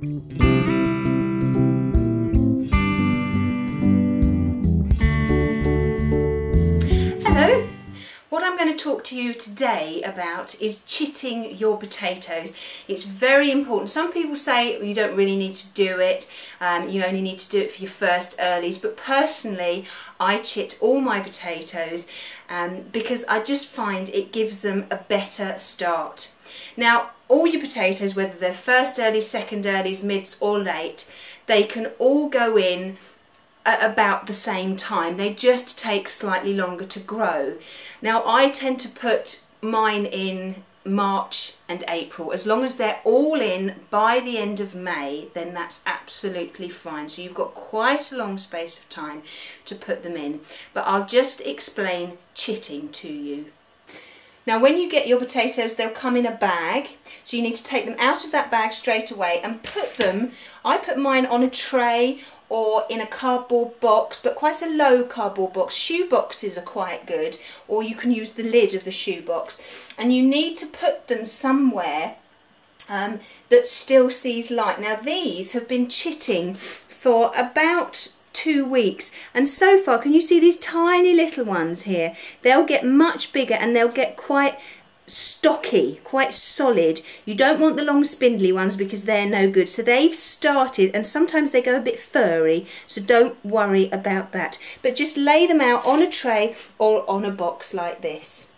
Hello! What I'm going to talk to you today about is chitting your potatoes. It's very important. Some people say you don't really need to do it, you only need to do it for your first earlies, but personally I chit all my potatoes because I just find it gives them a better start. Now all your potatoes, whether they're first earlies, second earlies, mids or late, they can all go in at about the same time. They just take slightly longer to grow. Now I tend to put mine in March and April. As long as they're all in by the end of May, then that's absolutely fine. So you've got quite a long space of time to put them in. But I'll just explain chitting to you. Now when you get your potatoes, they'll come in a bag, so you need to take them out of that bag straight away and put them, I put mine on a tray or in a cardboard box, but quite a low cardboard box. Shoe boxes are quite good, or you can use the lid of the shoe box. And you need to put them somewhere that still sees light. Now these have been chitting for about 2 weeks, and so far, can you see these tiny little ones here? They'll get much bigger and they'll get quite stocky, quite solid. You don't want the long spindly ones because they're no good. So they've started, and sometimes they go a bit furry, so don't worry about that. But just lay them out on a tray or on a box like this.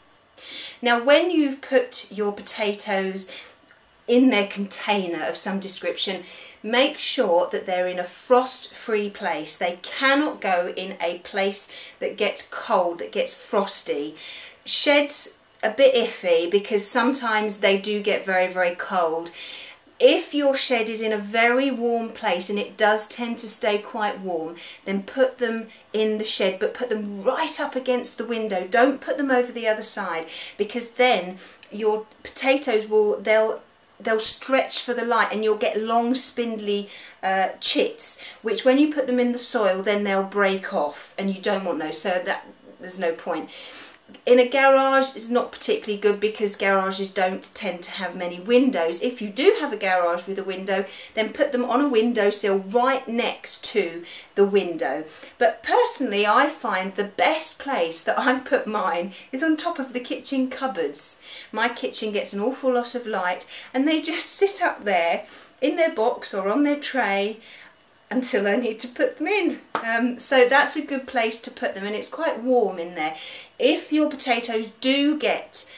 Now when you've put your potatoes in their container of some description, make sure that they're in a frost-free place. They cannot go in a place that gets cold, that gets frosty. Sheds a bit iffy because sometimes they do get very cold. If your shed is in a very warm place, and it does tend to stay quite warm, then put them in the shed, but put them right up against the window. Don't put them over the other side, because then your potatoes they'll stretch for the light and you'll get long spindly chits, which when you put them in the soil then they'll break off, and you don't want those, so there's no point. In a garage it's not particularly good because garages don't tend to have many windows. If you do have a garage with a window, then put them on a windowsill right next to the window. But personally I find the best place that I put mine is on top of the kitchen cupboards. My kitchen gets an awful lot of light and they just sit up there in their box or on their tray until I need to put them in. So that's a good place to put them, and it's quite warm in there. If your potatoes do get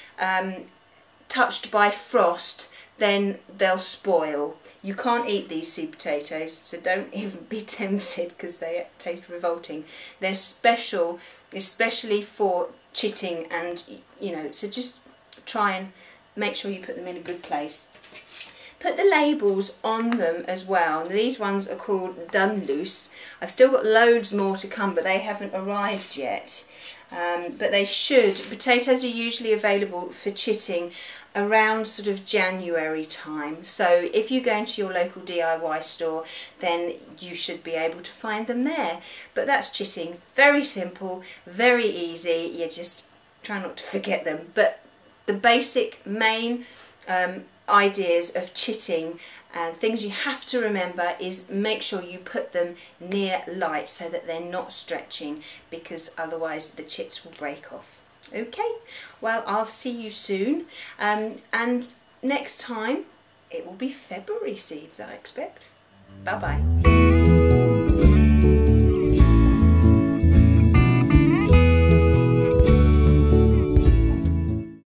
touched by frost, then they'll spoil. You can't eat these seed potatoes, so don't even be tempted because they taste revolting. They're special, especially for chitting, and so just try and make sure you put them in a good place. Put the labels on them as well. These ones are called Done Loose. I've still got loads more to come, but they haven't arrived yet. But they should. Potatoes are usually available for chitting around sort of January time. So if you go into your local DIY store, then you should be able to find them there. But that's chitting. Very simple, very easy. You just try not to forget them. But the basic main ideas of chitting and things you have to remember is make sure you put them near light so that they're not stretching, because otherwise the chits will break off. Okay, well I'll see you soon, and next time it will be February seeds, I expect. Bye bye.